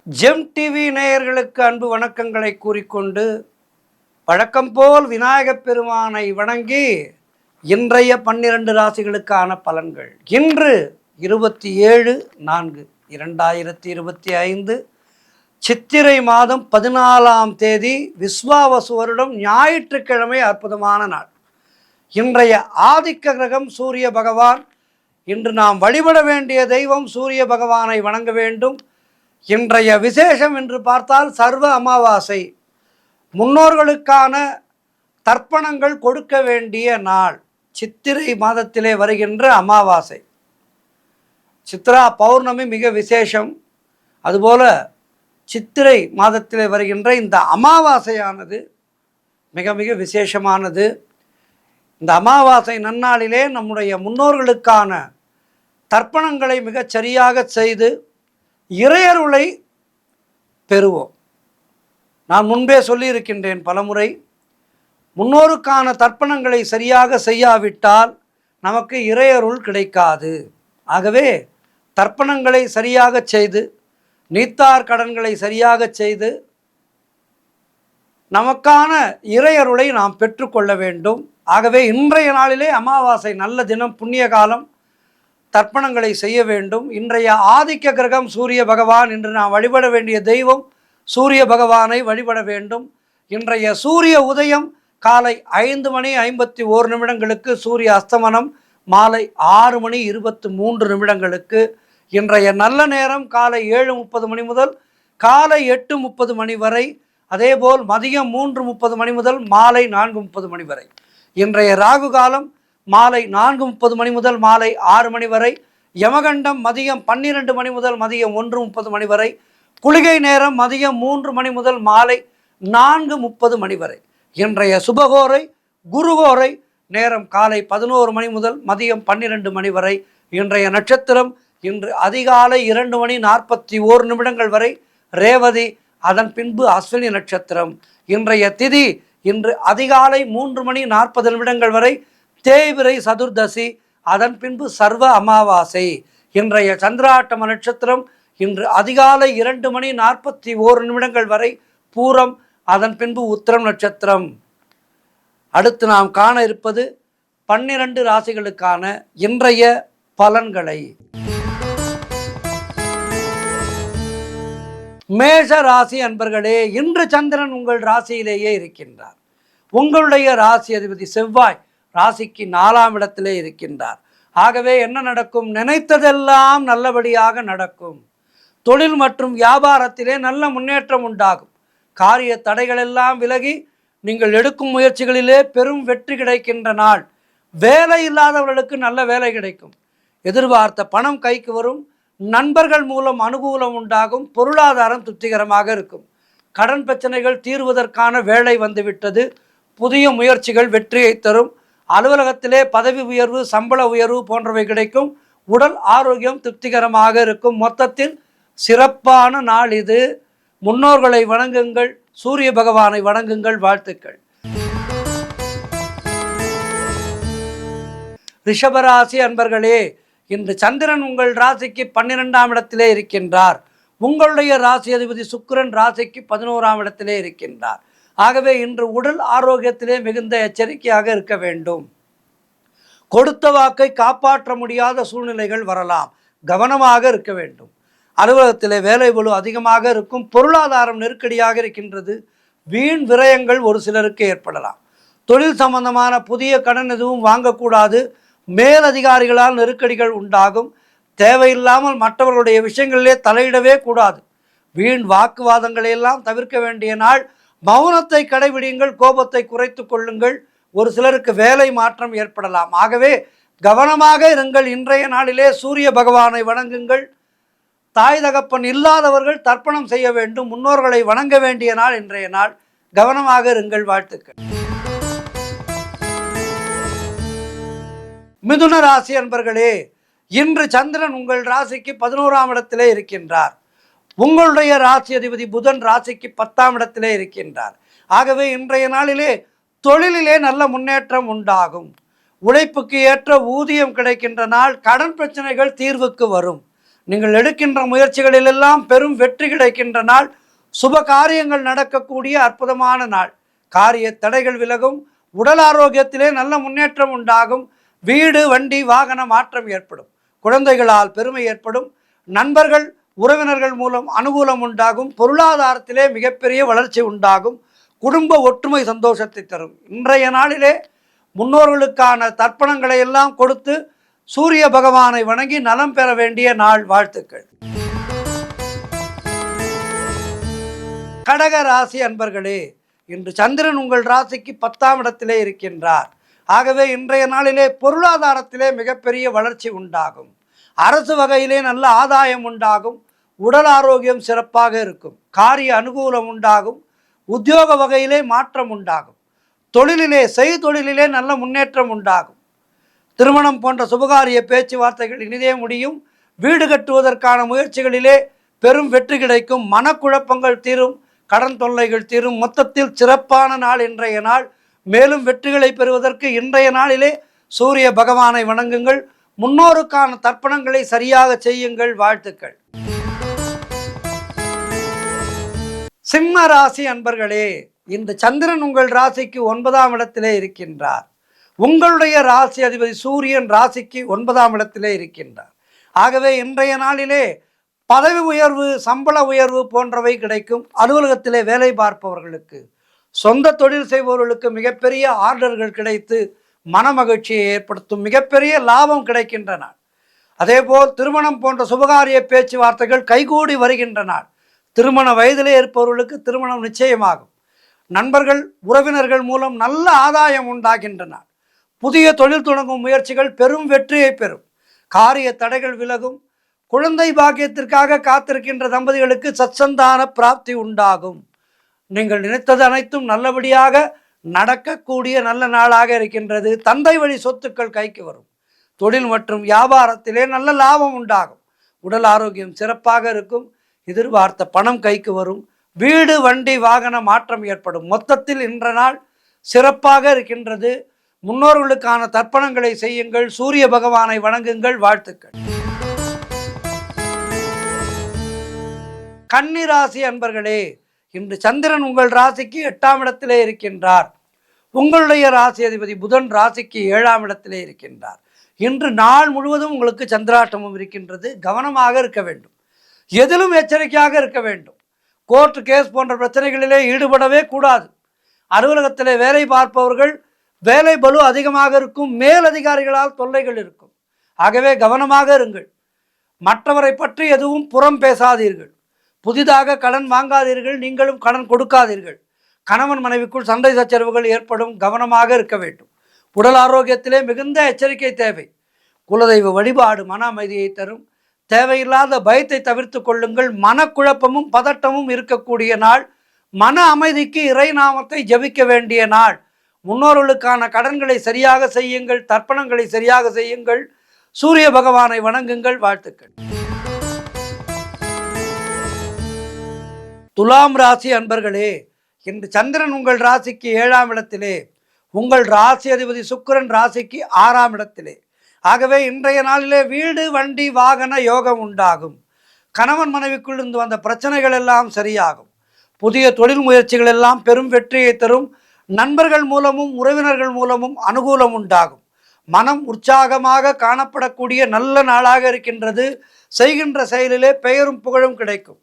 GeM TV நேயர்களுக்கு அன்பு வணக்கங்களை கூறிக்கொண்டு வழக்கம் போல் விநாயகப் பெருமானை வணங்கி இன்றைய 12 ராசிகளுக்கான பலன்கள். இன்று 27/4/2025 சித்திரை மாதம் 14ஆம் தேதி விஸ்வாவசு வருடம் ஞாயிற்றுக்கிழமை. அற்புதமான நாள். இன்றைய ஆதிக்க கிரகம் சூரிய பகவான். இன்று நாம் வழிபட வேண்டிய தெய்வம் சூரிய பகவானை வணங்க வேண்டும். இன்றைய விசேஷம் என்று பார்த்தால் சர்வ அமாவாசை, முன்னோர்களுக்கான தர்ப்பணங்கள் கொடுக்க வேண்டிய நாள். சித்திரை மாதத்திலே வருகின்ற அமாவாசை, சித்ரா பௌர்ணமி மிக விசேஷம். அதுபோல சித்திரை மாதத்திலே வருகின்ற இந்த அமாவாசையானது மிக மிக விசேஷமானது. இந்த அமாவாசை நன்னாளிலே நம்முடைய முன்னோர்களுக்கான தர்ப்பணங்களை மிகச் சரியாக செய்து இறையருளை பெறுவோம். நான் முன்பே சொல்லியிருக்கின்றேன் பலமுறை, முன்னோருக்கான தர்ப்பணங்களை சரியாக செய்யாவிட்டால் நமக்கு இறையருள் கிடைக்காது. ஆகவே தர்ப்பணங்களை சரியாக செய்து, நீத்தார் கடன்களை சரியாக செய்து நமக்கான இறையருளை நாம் பெற்றுக்கொள்ள வேண்டும். ஆகவே இன்றைய நாளிலே அமாவாசை, நல்ல தினம், புண்ணிய காலம், தர்ப்பணங்களை செய்ய வேண்டும். இன்றைய ஆதிக்க கிரகம் சூரிய பகவான். இன்று நாம் வழிபட வேண்டிய தெய்வம் சூரிய பகவானை வழிபட வேண்டும். இன்றைய சூரிய உதயம் காலை 5:51 சூரிய அஸ்தமனம் மாலை 6:23 இன்றைய நல்ல நேரம் காலை 7:30 முதல் காலை 8:30 வரை. அதேபோல் மதியம் 3:30 முதல் மாலை 4:30 வரை. இன்றைய ராகு காலம் மாலை 4:30 முதல் மாலை 6 வரை. யமகண்டம் மதியம் 12 முதல் மதியம் 1:30 வரை. குளிகை நேரம் மதியம் 3 முதல் மாலை 4:30 வரை. இன்றைய சுபகோரை குருகோரை நேரம் காலை 11 முதல் மதியம் 12 வரை. இன்றைய நட்சத்திரம் இன்று அதிகாலை 2:41 வரை ரேவதி, அதன் பின்பு அஸ்வினி நட்சத்திரம். இன்றைய திதி இன்று அதிகாலை 3:40 வரை தேய்பிரை சதுர்தசி, அதன் பின்பு சர்வ அமாவாசை. இன்றைய சந்திராட்டம நட்சத்திரம் இன்று அதிகாலை 2:41 வரை பூரம், அதன் பின்பு உத்திரம் நட்சத்திரம். அடுத்து நாம் காண இருப்பது 12 ராசிகளுக்கான இன்றைய பலன்களை. மேஷ ராசி அன்பர்களே, இன்று சந்திரன் உங்கள் ராசியிலேயே இருக்கின்றார். உங்களுடைய ராசி அதிபதி செவ்வாய் ராசிக்கு 4ஆம் இடத்திலே இருக்கின்றார். ஆகவே என்ன நடக்கும்? நினைத்ததெல்லாம் நல்லபடியாக நடக்கும். தொழில் மற்றும் வியாபாரத்திலே நல்ல முன்னேற்றம் உண்டாகும். காரிய தடைகள் எல்லாம் விலகி நீங்கள் எடுக்கும் முயற்சிகளிலே பெரும் வெற்றி கிடைக்கின்ற நாள். வேலை இல்லாதவர்களுக்கு நல்ல வேலை கிடைக்கும். எதிர்பார்த்த பணம் கைக்கு வரும். நண்பர்கள் மூலம் அனுகூலம் உண்டாகும். பொருளாதாரம் திருப்திகரமாக இருக்கும். கடன் பிரச்சனைகள் தீர்வதற்கான வேலை வந்துவிட்டது. புதிய முயற்சிகள் வெற்றியை தரும். அலுவலகத்திலே பதவி உயர்வு, சம்பள உயர்வு போன்றவை கிடைக்கும். உடல் ஆரோக்கியம் திருப்திகரமாக இருக்கும். மொத்தத்தில் சிறப்பான நாள் இது. முன்னோர்களை வணங்குங்கள், சூரிய பகவானை வணங்குங்கள். வாழ்த்துக்கள். ரிஷபராசி அன்பர்களே, இன்று சந்திரன் உங்கள் ராசிக்கு 12ஆம் இடத்திலே இருக்கின்றார். உங்களுடைய ராசி அதிபதி சுக்கிரன் ராசிக்கு 11ஆம் இடத்திலே இருக்கின்றார். ஆகவே இன்று உடல் ஆரோக்கியத்திலே மிகுந்த எச்சரிக்கையாக இருக்க வேண்டும். கொடுத்த வாக்கை காப்பாற்ற முடியாத சூழ்நிலைகள் வரலாம். கவனமாக இருக்க வேண்டும். அலுவலகத்திலே வேலை பளு அதிகமாக இருக்கும். பொருளாதாரம் நெருக்கடியாக இருக்கின்றது. வீண் விரயங்கள் ஒரு சிலருக்கு ஏற்படலாம். தொழில் சம்பந்தமான புதிய கடன் எதுவும் வாங்கக்கூடாது. மேலதிகாரிகளால் நெருக்கடிகள் உண்டாகும். தேவையில்லாமல் மற்றவர்களுடைய விஷயங்களிலே தலையிடவே கூடாது. வீண் வாக்குவாதங்களையெல்லாம் தவிர்க்க வேண்டிய நாள். மௌனத்தை கடைபிடியுங்கள். கோபத்தை குறைத்து கொள்ளுங்கள். ஒரு சிலருக்கு வேலை மாற்றம் ஏற்படலாம். ஆகவே கவனமாக இருங்கள். இன்றைய நாளிலே சூரிய பகவானை வணங்குங்கள். தாய் தகப்பன் இல்லாதவர்கள் தர்ப்பணம் செய்ய வேண்டும். முன்னோர்களை வணங்க வேண்டிய நாள் இன்றைய நாள். கவனமாக இருங்கள். வாழ்த்துக்கள். மிதுன ராசி அன்பர்களே, இன்று சந்திரன் உங்கள் ராசிக்கு 11ஆம் இடத்திலே இருக்கின்றார். உங்களுடைய ராசி அதிபதி புதன் ராசிக்கு 10ஆம் இடத்திலே இருக்கின்றார். ஆகவே இன்றைய நாளிலே தொழிலிலே நல்ல முன்னேற்றம் உண்டாகும். உழைப்புக்கு ஏற்ற ஊதியம் கிடைக்கின்ற நாள். கடன் பிரச்சனைகள் தீர்வுக்கு வரும். நீங்கள் எடுக்கின்ற முயற்சிகளிலெல்லாம் பெரும் வெற்றி கிடைக்கின்ற நாள். சுப காரியங்கள் நடக்கக்கூடிய அற்புதமான நாள். காரிய தடைகள் விலகும். உடல் ஆரோக்கியத்திலே நல்ல முன்னேற்றம் உண்டாகும். வீடு வண்டி வாகன மாற்றம் ஏற்படும். குழந்தைகளால் பெருமை ஏற்படும். நண்பர்கள் உறவினர்கள் மூலம் அனுகூலம் உண்டாகும். பொருளாதாரத்திலே மிகப்பெரிய வளர்ச்சி உண்டாகும். குடும்ப ஒற்றுமை சந்தோஷத்தை தரும். இன்றைய நாளிலே முன்னோர்களுக்கான தர்ப்பணங்களை எல்லாம் கொடுத்து சூரிய பகவானை வணங்கி நலம் பெற வேண்டிய நாள். வாழ்த்துக்கள். கடக ராசி அன்பர்களே, இன்று சந்திரன் உங்கள் ராசிக்கு 10ஆம் இடத்திலே இருக்கின்றார். ஆகவே இன்றைய நாளிலே பொருளாதாரத்திலே மிகப்பெரிய வளர்ச்சி உண்டாகும். அரசு வகையிலே நல்ல ஆதாயம் உண்டாகும். உடல் ஆரோக்கியம் சிறப்பாக இருக்கும். காரிய அனுகூலம் உண்டாகும். உத்தியோக வகையிலே மாற்றம் உண்டாகும். தொழிலிலே செய்தொழிலிலே நல்ல முன்னேற்றம் உண்டாகும். திருமணம் போன்ற சுபகாரிய பேச்சுவார்த்தைகள் இனிதே முடியும். வீடு கட்டுவதற்கான முயற்சிகளிலே பெரும் வெற்றி கிடைக்கும். மனக்குழப்பங்கள் தீரும். கடன் தொல்லைகள் தீரும். மொத்தத்தில் சிறப்பான நாள் இன்றைய நாள். மேலும் வெற்றிகளை பெறுவதற்கு இன்றைய நாளிலே சூரிய பகவானை வணங்குங்கள். முன்னோருக்கான தர்ப்பணங்களை சரியாக செய்யுங்கள். வாழ்த்துக்கள். சிம்ம ராசி அன்பர்களே, இந்த சந்திரன் உங்கள் ராசிக்கு 9ஆம் இடத்திலே இருக்கின்றார். உங்களுடைய ராசி அதிபதி சூரியன் ராசிக்கு 9ஆம் இடத்திலே இருக்கின்றார். ஆகவே இன்றைய நாளிலே பதவி உயர்வு, சம்பள உயர்வு போன்றவை கிடைக்கும். அலுவலகத்திலே வேலை பார்ப்பவர்களுக்கு, சொந்த தொழில் செய்பவர்களுக்கு மிகப்பெரிய ஆர்டர்கள் கிடைத்து மனமகிழ்ச்சியை ஏற்படுத்தும். மிகப்பெரிய லாபம் கிடைக்கின்ற நாள். அதேபோல் திருமணம் போன்ற சுபகாரிய பேச்சுவார்த்தைகள் கைகூடி வருகின்ற நாள். திருமண வயதிலே இருப்பவர்களுக்கு திருமணம் நிச்சயமாகும். நண்பர்கள் உறவினர்கள் மூலம் நல்ல ஆதாயம் உண்டாகின்ற நாள். புதிய தொழில் தொடங்கும் முயற்சிகள் பெரும் வெற்றியை பெறும். காரிய தடைகள் விலகும். குழந்தை பாக்கியத்திற்காக காத்திருக்கின்ற தம்பதிகளுக்கு சத்சந்தான பிராப்தி உண்டாகும். நீங்கள் நினைத்தது அனைத்தும் நல்லபடியாக நடக்கக்கூடிய நல்ல நாளாக இருக்கின்றது. தந்தை வழி சொத்துக்கள் கைக்கு வரும். தொழில் மற்றும் வியாபாரத்திலே நல்ல லாபம் உண்டாகும். உடல் ஆரோக்கியம் சிறப்பாக இருக்கும். எதிர்பார்த்த பணம் கைக்கு வரும். வீடு வண்டி வாகன மாற்றம் ஏற்படும். மொத்தத்தில் இன்ற நாள் சிறப்பாக இருக்கின்றது. முன்னோர்களுக்கான தர்ப்பணங்களை செய்யுங்கள். சூரிய பகவானை வணங்குங்கள். வாழ்த்துக்கள். கன்னி ராசி அன்பர்களே, இன்று சந்திரன் உங்கள் ராசிக்கு 8ஆம் இடத்திலே இருக்கின்றார். உங்களுடைய ராசி அதிபதி புதன் ராசிக்கு 7ஆம் இடத்திலே இருக்கின்றார். இன்று நாள் முழுவதும் உங்களுக்கு சந்திராஷ்டமம் இருக்கின்றது. கவனமாக இருக்க வேண்டும். எதிலும் எச்சரிக்கையாக இருக்க வேண்டும். கோர்ட் கேஸ் போன்ற பிரச்சனைகளிலே ஈடுபடவே கூடாது. அலுவலகத்திலே வேலை பார்ப்பவர்கள் வேலை பளு அதிகமாக இருக்கும். மேலதிகாரிகளால் தொல்லைகள் இருக்கும். ஆகவே கவனமாக இருங்கள். மற்றவரை பற்றி எதுவும் புறம் பேசாதீர்கள். புதிதாக கடன் வாங்காதீர்கள். நீங்களும் கடன் கொடுக்காதீர்கள். கணவன் மனைவிக்குள் சண்டை சச்சரவுகள் ஏற்படும். கவனமாக இருக்க வேண்டும். உடல் ஆரோக்கியத்திலே மிகுந்த எச்சரிக்கை தேவை. குலதெய்வ வழிபாடு மன அமைதியை தரும். தேவையில்லாத பயத்தை தவிர்த்து கொள்ளுங்கள். மனக்குழப்பமும் பதட்டமும் இருக்கக்கூடிய நாள். மன அமைதிக்கு இறை நாமத்தை ஜபிக்க வேண்டிய நாள். முன்னோர்களுக்கான கடன்களை சரியாக செய்யுங்கள். தர்ப்பணங்களை சரியாக செய்யுங்கள். சூரிய பகவானை வணங்குங்கள். வாழ்த்துக்கள். துலாம் ராசி அன்பர்களே, இன்று சந்திரன் உங்கள் ராசிக்கு 7ஆம் இடத்திலே, உங்கள் ராசி அதிபதி சுக்கிரன் ராசிக்கு 6ஆம் இடத்திலே. ஆகவே இன்றைய நாளிலே வீடு வண்டி வாகன யோகம் உண்டாகும். கணவன் மனைவிக்குள் இருந்து வந்த பிரச்சனைகள் எல்லாம் சரியாகும். புதிய தொழில் முயற்சிகள் எல்லாம் பெரும் வெற்றியை தரும். நண்பர்கள் மூலமும் உறவினர்கள் மூலமும் அனுகூலம் உண்டாகும். மனம் உற்சாகமாக காணப்படக்கூடிய நல்ல நாளாக இருக்கின்றது. செய்கின்ற செயலிலே பெயரும் புகழும் கிடைக்கும்.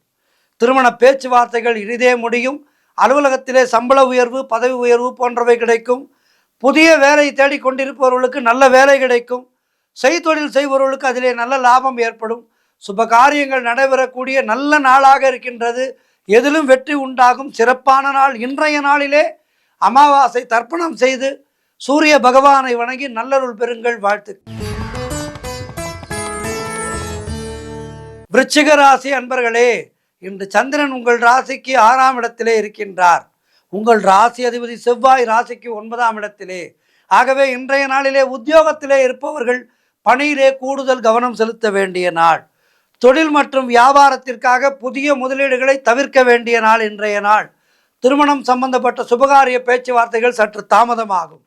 திருமண பேச்சுவார்த்தைகள் இனிதே முடியும். அலுவலகத்திலே சம்பள உயர்வு, பதவி உயர்வு போன்றவை கிடைக்கும். புதிய வேலை தேடிக்கொண்டிருப்பவர்களுக்கு நல்ல வேலை கிடைக்கும். செய்தொழில் செய்பவர்களுக்கு அதிலே நல்ல லாபம் ஏற்படும். சுப காரியங்கள் நடைபெறக்கூடிய நல்ல நாளாக இருக்கின்றது. எதிலும் வெற்றி உண்டாகும். சிறப்பான நாள். இன்றைய நாளிலே அமாவாசை தர்ப்பணம் செய்து சூரிய பகவானை வணங்கி நல்லருள் பெறுங்கள். வாழ்த்து. விருச்சிக ராசி அன்பர்களே, இன்று சந்திரன் உங்கள் ராசிக்கு 6ஆம் இடத்திலே இருக்கின்றார். உங்கள் ராசி அதிபதி செவ்வாய் ராசிக்கு 9ஆம் இடத்திலே. ஆகவே இன்றைய நாளிலே உத்தியோகத்திலே இருப்பவர்கள் பணியிலே கூடுதல் கவனம் செலுத்த வேண்டிய நாள். தொழில் மற்றும் வியாபாரத்திற்காக புதிய முதலீடுகளை தவிர்க்க வேண்டிய நாள் இன்றைய நாள். திருமணம் சம்பந்தப்பட்ட சுபகாரிய பேச்சுவார்த்தைகள் சற்று தாமதமாகும்.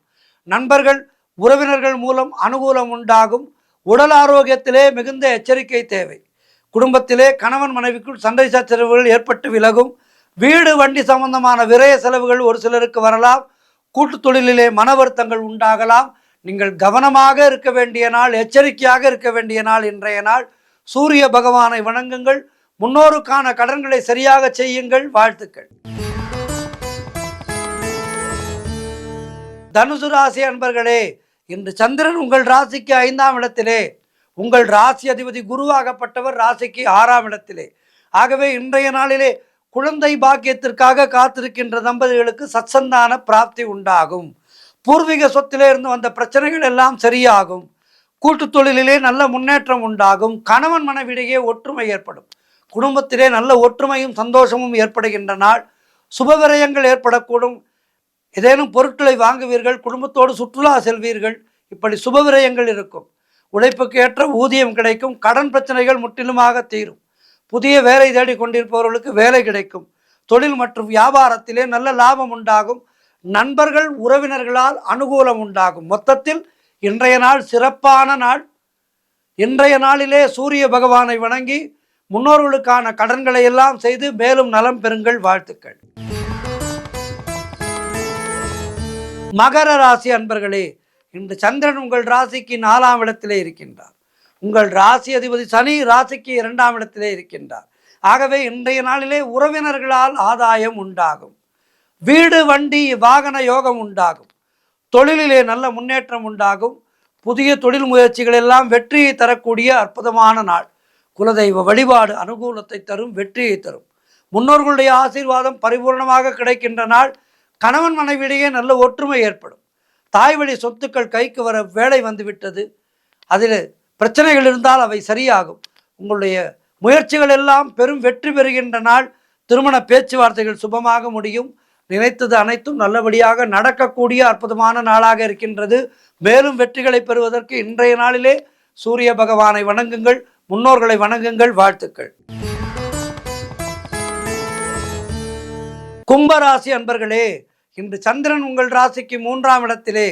நண்பர்கள் உறவினர்கள் மூலம் அனுகூலம் உண்டாகும். உடல் ஆரோக்கியத்திலே மிகுந்த எச்சரிக்கை தேவை. குடும்பத்திலே கணவன் மனைவிக்குள் சண்டை சச்சரவுகள் ஏற்பட்டு விலகும். வீடு வண்டி சம்பந்தமான விரய செலவுகள் ஒரு சிலருக்கு வரலாம். கூட்டு தொழிலிலே மன வருத்தங்கள் உண்டாகலாம். நீங்கள் கவனமாக இருக்க வேண்டிய நாள், எச்சரிக்கையாக இருக்க வேண்டிய நாள் இன்றைய நாள். சூரிய பகவானை வணங்குங்கள். முன்னோருக்கான கடன்களை சரியாக செய்யுங்கள். வாழ்த்துக்கள். தனுசு ராசி அன்பர்களே, இன்று சந்திரன் உங்கள் ராசிக்கு 5ஆம் இடத்திலே, உங்கள் ராசி அதிபதி குருவாகப்பட்டவர் ராசிக்கு 6ஆம் இடத்திலே. ஆகவே இன்றைய நாளிலே குழந்தை பாக்கியத்திற்காக காத்திருக்கின்ற தம்பதிகளுக்கு சத்சந்தான பிராப்தி உண்டாகும். பூர்வீக சொத்திலே இருந்து வந்த பிரச்சனைகள் எல்லாம் சரியாகும். கூட்டு தொழிலிலே நல்ல முன்னேற்றம் உண்டாகும். கணவன் மனைவிடையே ஒற்றுமை ஏற்படும். குடும்பத்திலே நல்ல ஒற்றுமையும் சந்தோஷமும் ஏற்படுகின்ற நாள். சுபவிரயங்கள் ஏற்படக்கூடும். ஏதேனும் பொருட்களை வாங்குவீர்கள். குடும்பத்தோடு சுற்றுலா செல்வீர்கள். இப்படி சுபவிரயங்கள் இருக்கும். உழைப்புக்கு ஏற்ற ஊதியம் கிடைக்கும். கடன் பிரச்சனைகள் முற்றிலுமாக தீரும். புதிய வேலை தேடி கொண்டிருப்பவர்களுக்கு வேலை கிடைக்கும். தொழில் மற்றும் வியாபாரத்திலே நல்ல லாபம் உண்டாகும். நண்பர்கள் உறவினர்களால் அனுகூலம் உண்டாகும். மொத்தத்தில் இன்றைய நாள் சிறப்பான நாள். இன்றைய நாளிலே சூரிய பகவானை வணங்கி முன்னோர்களுக்கான கடன்களை எல்லாம் செய்து மேலும் நலம் பெறுங்கள். வாழ்த்துக்கள். மகர ராசி அன்பர்களே, இன்று சந்திரன் உங்கள் ராசிக்கு 4ஆம் இடத்திலே இருக்கின்றார். உங்கள் ராசி அதிபதி சனி ராசிக்கு 2ஆம் இடத்திலே இருக்கின்றார். ஆகவே இன்றைய நாளிலே உறவினர்களால் ஆதாயம் உண்டாகும். வீடு வண்டி வாகன யோகம் உண்டாகும். தொழிலிலே நல்ல முன்னேற்றம் உண்டாகும். புதிய தொழில் முயற்சிகள் எல்லாம் வெற்றியை தரக்கூடிய அற்புதமான நாள். குலதெய்வ வழிபாடு அனுகூலத்தை தரும், வெற்றியை தரும். முன்னோர்களுடைய ஆசீர்வாதம் பரிபூர்ணமாக கிடைக்கின்ற நாள். கணவன் மனைவியிடையே நல்ல ஒற்றுமை ஏற்படும். தாய் வழி சொத்துக்கள் கைக்கு வர வேலை வந்துவிட்டது, அதில் பிரச்சனைகள் இருந்தால் அவை சரியாகும். உங்களுடைய முயற்சிகள் எல்லாம் பெரும் வெற்றி பெறுகின்ற நாள். திருமண பேச்சுவார்த்தைகள் சுபமாக முடியும். நினைத்தது அனைத்தும் நல்லபடியாக நடக்கக்கூடிய அற்புதமான நாளாக இருக்கின்றது. மேலும் வெற்றிகளை பெறுவதற்கு இன்றைய நாளிலே சூரிய பகவானை வணங்குங்கள். முன்னோர்களை வணங்குங்கள். வாழ்த்துக்கள். கும்பராசி அன்பர்களே, இன்று சந்திரன் உங்கள் ராசிக்கு 3ஆம் இடத்திலே,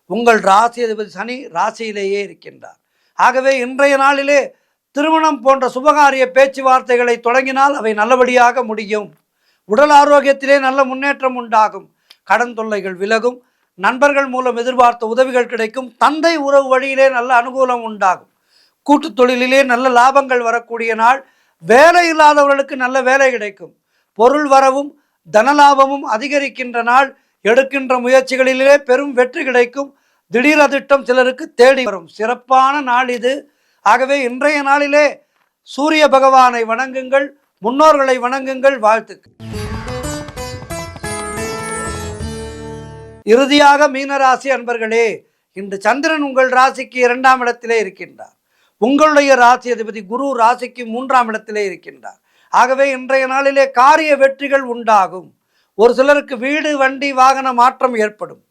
உங்கள் ராசி அதிபதி சனி ராசியிலேயே இருக்கின்றார். ஆகவே இன்றைய நாளிலே திருமணம் போன்ற சுபகாரிய பேச்சுவார்த்தைகளை தொடங்கினால் அவை நல்லபடியாக முடியும். உடல் ஆரோக்கியத்திலே நல்ல முன்னேற்றம் உண்டாகும். கடன் தொல்லைகள் விலகும். நண்பர்கள் மூலம் எதிர்பார்த்த உதவிகள் கிடைக்கும். தந்தை உறவு வழியிலே நல்ல அனுகூலம் உண்டாகும். கூட்டு தொழிலிலே நல்ல லாபங்கள் வரக்கூடிய நாள். வேலை இல்லாதவர்களுக்கு நல்ல வேலை கிடைக்கும். பொருள் வரவும் தனலாபமும் அதிகரிக்கின்ற நாள். எடுக்கின்ற முயற்சிகளிலே பெரும் வெற்றி கிடைக்கும். திடீர் அதிர்ஷ்டம் சிலருக்கு தேடி வரும். சிறப்பான நாள் இது. ஆகவே இன்றைய நாளிலே சூரிய பகவானை வணங்குங்கள். முன்னோர்களை வணங்குங்கள். வாழ்த்துக்கள். இறுதியாக மீனராசி அன்பர்களே, இன்று சந்திரன் உங்கள் ராசிக்கு 2ஆம் இடத்திலே இருக்கின்றார். உங்களுடைய ராசி அதிபதி குரு ராசிக்கு 3ஆம் இடத்திலே இருக்கின்றார். ஆகவே இன்றைய நாளிலே காரிய வெற்றிகள் உண்டாகும். ஒரு சிலருக்கு வீடு வண்டி வாகன மாற்றம் ஏற்படும்.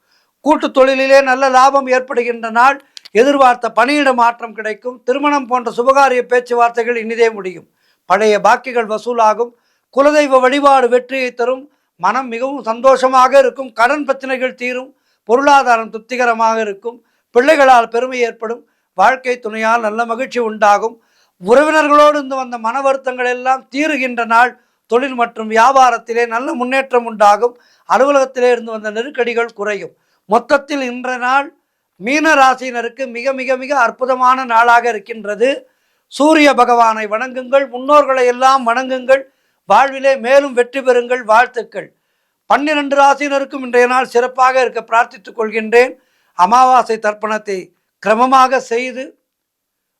கூட்டு தொழிலிலே நல்ல லாபம் ஏற்படுகின்ற நாள். எதிர்பார்த்த பணியிட மாற்றம் கிடைக்கும். திருமணம் போன்ற சுபகாரிய பேச்சுவார்த்தைகள் இனிதே முடியும். பழைய பாக்கிகள் வசூலாகும். குலதெய்வ வழிபாடு வெற்றியை தரும். மனம் மிகவும் சந்தோஷமாக இருக்கும். கடன் பிரச்சனைகள் தீரும். பொருளாதாரம் திருப்திகரமாக இருக்கும். பிள்ளைகளால் பெருமை ஏற்படும். வாழ்க்கை துணையால் நல்ல மகிழ்ச்சி உண்டாகும். உறவினர்களோடு இருந்து வந்த மன வருத்தங்கள் எல்லாம் தீருகின்ற நாள். தொழில் மற்றும் வியாபாரத்திலே நல்ல முன்னேற்றம் உண்டாகும். அலுவலகத்திலே இருந்து வந்த நெருக்கடிகள் குறையும். மொத்தத்தில் இன்ற நாள் மீன ராசியினருக்கு மிக மிக மிக அற்புதமான நாளாக இருக்கின்றது. சூரிய பகவானை வணங்குங்கள். முன்னோர்களை எல்லாம் வணங்குங்கள். வாழ்விலே மேலும் வெற்றி பெறுங்கள். வாழ்த்துக்கள். 12 ராசியினருக்கும் இன்றைய நாள் சிறப்பாக இருக்க பிரார்த்தித்துக் கொள்கின்றேன். அமாவாசை தர்ப்பணத்தை கிரமமாக செய்து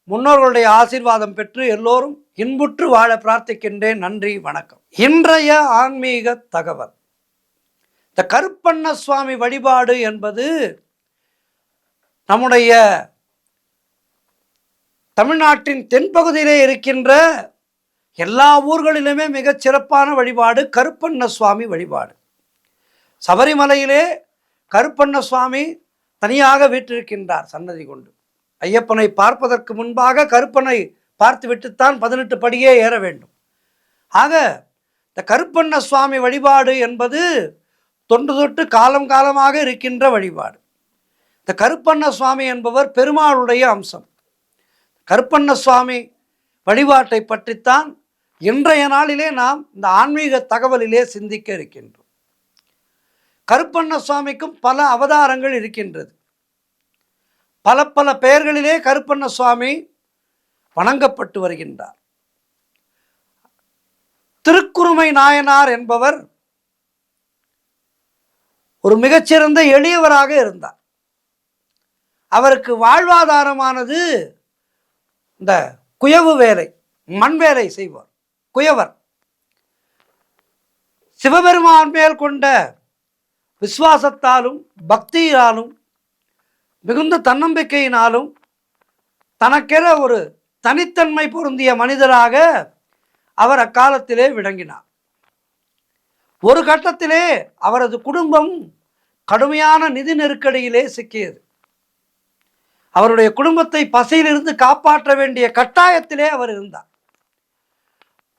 முன்னோர்களுடைய ஆசீர்வாதம் பெற்று எல்லோரும் இன்புற்று வாழ பிரார்த்திக்கின்றேன். நன்றி, வணக்கம். இன்றைய ஆன்மீக தகவல். இந்த கருப்பண்ண சுவாமி வழிபாடு என்பது நம்முடைய தமிழ்நாட்டின் தென்பகுதியிலே இருக்கின்ற எல்லா ஊர்களிலுமே மிகச் சிறப்பான வழிபாடு கருப்பண்ண சுவாமி வழிபாடு. சபரிமலையிலே கருப்பண்ண சுவாமி தனியாக வீற்றிருக்கின்றார் சன்னதி கொண்டு. ஐயப்பனை பார்ப்பதற்கு முன்பாக கருப்பனை பார்த்துவிட்டுத்தான் 18 படியே ஏற வேண்டும். ஆக இந்த கருப்பண்ண சுவாமி வழிபாடு என்பது தொன்று தொட்டு காலம் காலமாக இருக்கின்ற வழிபாடு. இந்த கருப்பண்ண சுவாமி என்பவர் பெருமாளுடைய அம்சம். கருப்பண்ண சுவாமி வழிபாட்டை பற்றித்தான் இன்றைய நாளிலே நாம் இந்த ஆன்மீக தகவலிலே சிந்திக்க இருக்கின்றோம். கருப்பண்ண சுவாமிக்கும் பல அவதாரங்கள் இருக்கின்றது. பல பல பெயர்களிலே கருப்பண்ண சுவாமி வணங்கப்பட்டு வருகின்றார். திருக்குறுமை நாயனார் என்பவர் ஒரு மிகச்சிறந்த எளியவராக இருந்தார். அவருக்கு வாழ்வாதாரமானது இந்த குயவு வேலை, மண் வேலை செய்வார். குயவர். சிவபெருமான் மேல் கொண்ட விசுவாசத்தாலும் பக்தியினாலும் மிகுந்த தன்னம்பிக்கையினாலும் தனக்கென ஒரு தனித்தன்மை பொருந்திய மனிதராக அவர் அக்காலத்திலே விளங்கினார். ஒரு கட்டத்திலே அவரது குடும்பம் கடுமையான நிதி நெருக்கடியிலே சிக்கியது. அவருடைய குடும்பத்தை பசியிலிருந்து காப்பாற்ற வேண்டிய கட்டாயத்திலே அவர் இருந்தார்.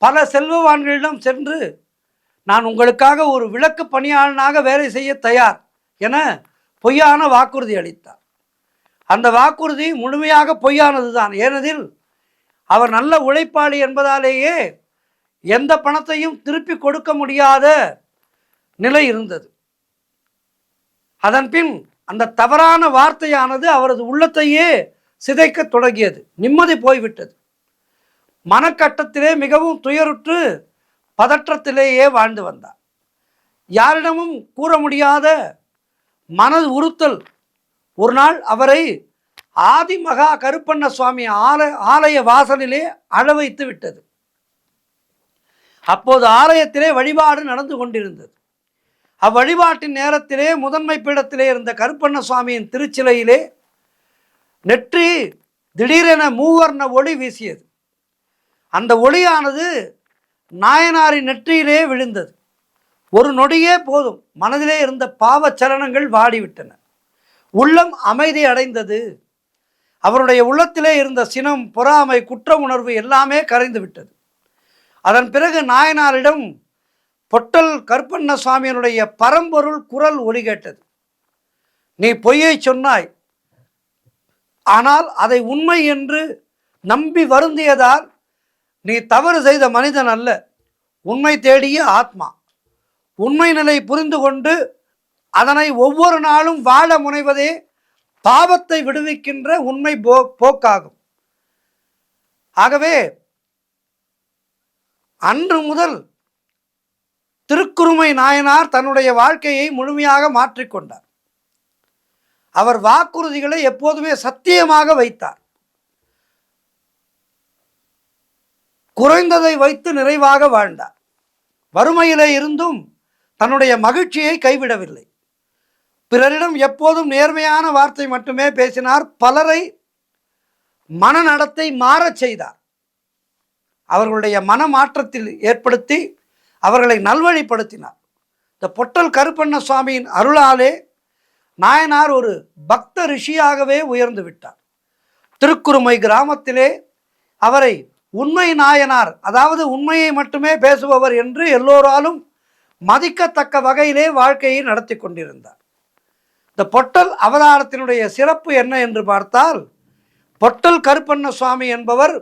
பல செல்வவான்களிடம் சென்று நான் உங்களுக்காக ஒரு விளக்கு பணியாளனாக வேலை செய்ய தயார் என பொய்யான வாக்குறுதி அளித்தார். அந்த வாக்குறுதி முழுமையாக பொய்யானது தான். ஏனெனில் அவர் நல்ல உழைப்பாளி என்பதாலேயே எந்த பணத்தையும் திருப்பி கொடுக்க முடியாத நிலை இருந்தது. அதன்பின் அந்த தவறான வார்த்தையானது அவரது உள்ளத்தையே சிதைக்க தொடங்கியது. நிம்மதி போய்விட்டது. மனக்கட்டத்திலே மிகவும் துயருற்று பதற்றத்திலேயே வாழ்ந்து வந்தார். யாரிடமும் கூற முடியாத மனது உறுத்தல் ஒரு நாள் அவரை ஆதிமகா கருப்பண்ண சுவாமி ஆலய வாசலிலே அழ வைத்து விட்டது. அப்போது ஆலயத்திலே வழிபாடு நடந்து கொண்டிருந்தது. அவ்வழிபாட்டின் நேரத்திலே முதன்மை பீடத்திலே இருந்த கருப்பண்ண சுவாமியின் திருச்சிலையிலே நெற்றி திடீரென மூவர்ண ஒளி வீசியது. அந்த ஒளியானது நாயனாரின் நெற்றியிலே விழுந்தது. ஒரு நொடியே போதும், மனதிலே இருந்த பாவச்சலனங்கள் வாடிவிட்டன. உள்ளம் அமைதி அடைந்தது. அவருடைய உள்ளத்திலே இருந்த சினம், பொறாமை, குற்ற உணர்வு எல்லாமே கரைந்து விட்டது. அதன் பிறகு நாயனாரிடம் பொட்டல் கருப்பண்ண சுவாமியினுடைய பரம்பொருள் குரல் ஒலி கேட்டது. நீ பொய்யை சொன்னாய், ஆனால் அதை உண்மை என்று நம்பி வருந்தியதால் நீ தவறு செய்த மனிதன் அல்ல, உண்மை தேடிய ஆத்மா. உண்மை நிலை புரிந்து கொண்டு அதனை ஒவ்வொரு நாளும் வாழ முனைவதே பாவத்தை விடுவிக்கின்ற உண்மை போக்காகும். ஆகவே அன்று முதல் திருக்குறுமை நாயனார் தன்னுடைய வாழ்க்கையை முழுமையாக மாற்றிக்கொண்டார். அவர் வாக்குறுதிகளை எப்போதுமே சத்தியமாக வைத்தார். குறைந்ததை வைத்து நிறைவாக வாழ்ந்தார். வறுமையிலே இருந்தும் தன்னுடைய மகிழ்ச்சியை கைவிடவில்லை. பிறரிடம் எப்போதும் நேர்மையான வார்த்தை மட்டுமே பேசினார். பலரை மனநடத்தை மாறச் செய்தார். அவர்களுடைய மனமாற்றத்தில் ஏற்படுத்தி அவர்களை நல்வழிப்படுத்தினார். இந்த பொட்டல் கருப்பண்ண சுவாமியின் அருளாலே நாயனார் ஒரு பக்த ரிஷியாகவே உயர்ந்து விட்டார். திருக்குறுமை கிராமத்திலே அவரை உண்மை நாயனார், அதாவது உண்மையை மட்டுமே பேசுபவர் என்று எல்லோராலும் மதிக்கத்தக்க வகையிலே வாழ்க்கையை நடத்தி கொண்டிருந்தார். இந்த பொட்டல் அவதாரத்தினுடைய சிறப்பு என்ன என்று பார்த்தால், பொட்டல் கருப்பண்ண சுவாமி என்பவர்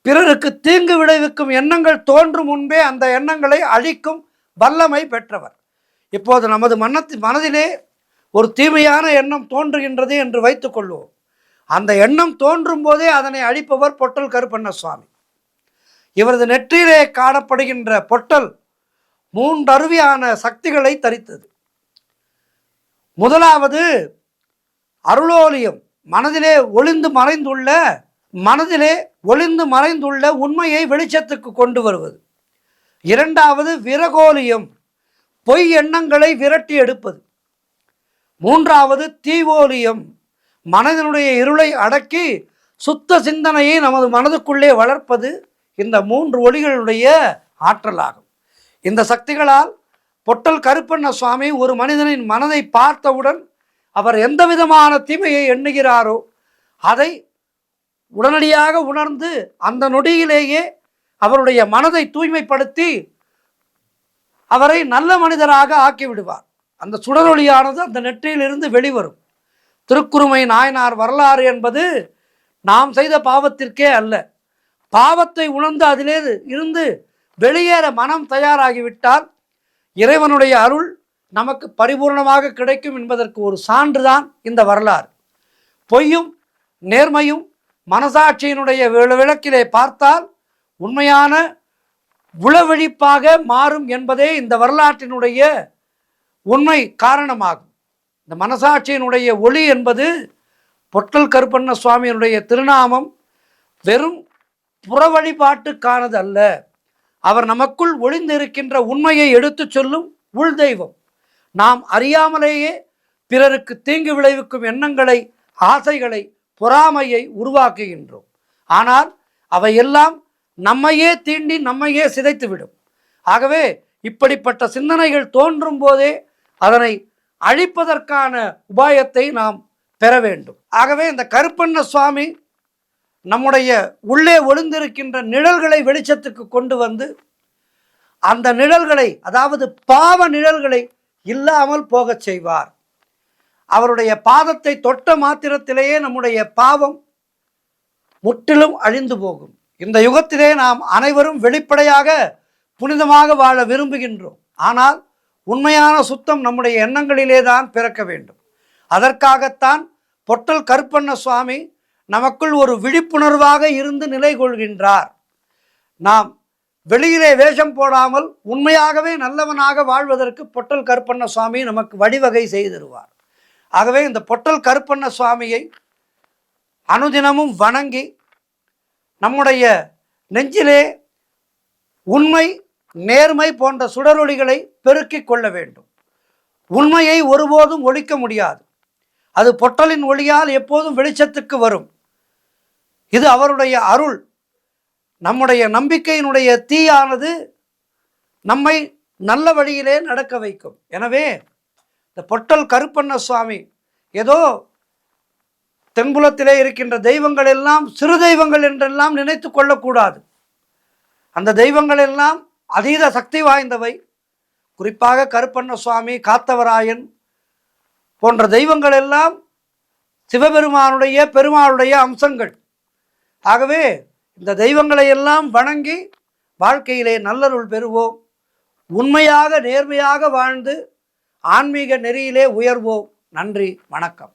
பிறருக்கு தீங்கு விளைவிக்கும் எண்ணங்கள் தோன்றும் முன்பே அந்த எண்ணங்களை அழிக்கும் வல்லமை பெற்றவர். இப்போது நமது மனதிலே ஒரு தீமையான எண்ணம் தோன்றுகின்றது என்று வைத்துக் கொள்வோம். அந்த எண்ணம் தோன்றும் போதே அதனை அழிப்பவர் பொட்டல் கருப்பண்ண சுவாமி. இவரது நெற்றியிலே காணப்படுகின்ற பொட்டல் 3 அருவியான சக்திகளை தரித்தது. முதலாவது அருளோலியம், மனதிலே ஒளிந்து மறைந்துள்ள உண்மையை வெளிச்சத்துக்கு கொண்டு வருவது. இரண்டாவது விரகோலியம், பொய் எண்ணங்களை விரட்டி எடுப்பது. மூன்றாவது தீவோலியம், மனதினுடைய இருளை அடக்கி சுத்த சிந்தனையை நமது மனதுக்குள்ளே வளர்ப்பது. இந்த 3 ஒளிகளுடைய ஆற்றலாகும். இந்த சக்திகளால் பொட்டல் கருப்பண்ண சுவாமி ஒரு மனிதனின் மனதை பார்த்தவுடன் அவர் எந்த விதமான தீமையை எண்ணுகிறாரோ அதை உடனடியாக உணர்ந்து அந்த நொடியிலேயே அவருடைய மனதை தூய்மைப்படுத்தி அவரை நல்ல மனிதராக ஆக்கிவிடுவார். அந்த சுடரொளியானது அந்த நெற்றியிலிருந்து வெளிவரும். திருக்குறுமை நாயனார் வரலாறு என்பது நாம் செய்த பாவத்திற்கே அல்ல, பாவத்தை உணர்ந்து அதிலே இருந்து வெளியேற மனம் தயாராகிவிட்டால் இறைவனுடைய அருள் நமக்கு பரிபூர்ணமாக கிடைக்கும் என்பதற்கு ஒரு சான்றுதான் இந்த வரலாறு. பொய்யும் நேர்மையும் மனசாட்சியினுடைய விளக்கிலே பார்த்தால் உண்மையான உளவழிப்பாக மாறும் என்பதே இந்த வரலாற்றினுடைய உண்மை காரணமாகும். இந்த மனசாட்சியினுடைய ஒளி என்பது பொட்டல் கருப்பண்ண சுவாமியினுடைய திருநாமம் வெறும் புற வழிபாட்டுக்கானது அல்ல. அவர் நமக்குள் ஒளிந்திருக்கின்ற உண்மையை எடுத்து சொல்லும் உள் தெய்வம். நாம் அறியாமலேயே பிறருக்கு தீங்கு விளைவிக்கும் எண்ணங்களை, ஆசைகளை, பொறாமையை உருவாக்குகின்றோம். ஆனால் அவையெல்லாம் நம்மையே தீண்டி நம்மையே சிதைத்துவிடும். ஆகவே இப்படிப்பட்ட சிந்தனைகள் தோன்றும் போதே அதனை அழிப்பதற்கான உபாயத்தை நாம் பெற வேண்டும். ஆகவே இந்த கருப்பண்ண சுவாமி நம்முடைய உள்ளே ஒளிந்திருக்கின்ற நிழல்களை வெளிச்சத்துக்கு கொண்டு வந்து அந்த நிழல்களை, அதாவது பாவ நிழல்களை இல்லாமல் போகச் செய்வார். அவருடைய பாதத்தை தொட்ட மாத்திரத்திலேயே நம்முடைய பாவம் முற்றிலும் அழிந்து போகும். இந்த யுகத்திலே நாம் அனைவரும் வெளிப்படையாக புனிதமாக வாழ விரும்புகின்றோம். ஆனால் உண்மையான சுத்தம் நம்முடைய எண்ணங்களிலே தான் பிறக்க வேண்டும். அதற்காகத்தான் பொட்டல் கருப்பண்ண சுவாமி நமக்குள் ஒரு விழிப்புணர்வாக இருந்து நிலை கொள்கின்றார். நாம் வெளியிலே வேஷம் போடாமல் உண்மையாகவே நல்லவனாக வாழ்வதற்கு பொட்டல் கருப்பண்ண சுவாமி நமக்கு வழிவகை செய்திருவார். ஆகவே இந்த பொட்டல் கருப்பண்ண சுவாமியை அனுதினமும் வணங்கி நம்முடைய நெஞ்சிலே உண்மை, நேர்மை போன்ற சுடரொளிகளை பெருக்கிக் கொள்ள வேண்டும். உண்மையை ஒருபோதும் ஒழிக்க முடியாது. அது பொட்டலின் ஒளியால் எப்போதும் வெளிச்சத்துக்கு வரும். இது அவருடைய அருள். நம்முடைய நம்பிக்கையினுடைய தீயானது நம்மை நல்ல வழியிலே நடக்க வைக்கும். எனவே இந்த பொட்டல் கருப்பண்ண சுவாமி ஏதோ தென்புலத்திலே இருக்கின்ற தெய்வங்கள் எல்லாம் சிறு தெய்வங்கள் என்றெல்லாம் நினைத்து கொள்ளக்கூடாது. அந்த தெய்வங்கள் எல்லாம் அதீத சக்தி வாய்ந்தவை. குறிப்பாக கருப்பண்ண சுவாமி, காத்தவராயன் போன்ற தெய்வங்கள் எல்லாம் சிவபெருமானுடைய, பெருமாளுடைய அம்சங்கள். ஆகவே இந்த தெய்வங்களை எல்லாம் வணங்கி வாழ்க்கையிலே நல்லருள் பெறுவோம். உண்மையாக நேர்மையாக வாழ்ந்து ஆன்மீக நெறியிலே உயர்வோம். நன்றி, வணக்கம்.